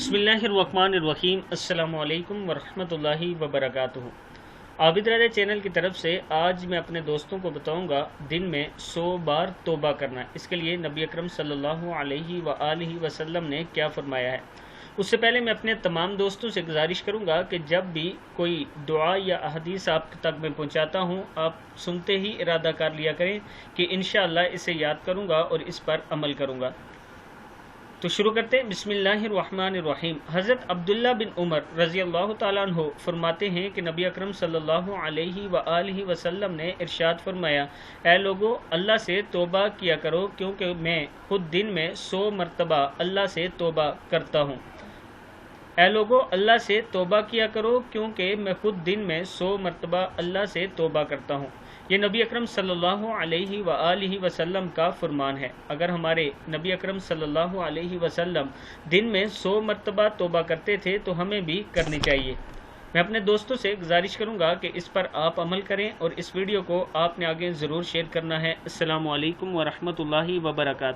बिस्मिल्लाहिर्रहमानिर्रहीम। अस्सलामु अलैकुम वरहमतुल्लाहि वबरकातुहू। आबिद राजा चैनल की तरफ से आज मैं अपने दोस्तों को बताऊंगा दिन में 100 बार तौबा करना। इसके लिए नबी अकरम सल्लल्लाहु अलैहि वसल्लम ने क्या फरमाया है। उससे पहले मैं अपने तमाम दोस्तों से गुजारिश करूंगा कि जब भी कोई दुआ या अहदीस आप तक मैं पहुंचाता हूं, आप सुनते ही इरादा कर लिया करें कि इंशाअल्लाह इसे याद करूंगा और इस पर अमल करूंगा। तो शुरू करते हैं। बिस्मिल्लाहिर्रहमानिर्रहीम। हज़रत अब्दुल्ला बिन उमर रज़ी अल्लाह तआला अन्हु फरमाते हैं कि नबी अकरम सल्लल्लाहु अलैहि वसल्लम ने इरशाद फरमाया, ऐ लोगो, अल्लाह से तौबा किया करो क्योंकि मैं खुद दिन में 100 मरतबा अल्लाह से तौबा करता हूँ। ऐ लोगो, अल्लाह से तौबा किया करो क्योंकि मैं खुद दिन में 100 मरतबा अल्लाह से तौबा करता हूँ। ये नबी अकरम सल्लल्लाहु अलैहि वसल्लम का फरमान है। अगर हमारे नबी अकरम सल्लल्लाहु अलैहि वसल्लम दिन में 100 मरतबा तौबा करते थे तो हमें भी करनी चाहिए। मैं अपने दोस्तों से गुजारिश करूंगा कि इस पर आप अमल करें और इस वीडियो को आपने आगे ज़रूर शेयर करना है। अस्सलामु अलैकुम वरहमतुल्लाहि वबरकातुहू।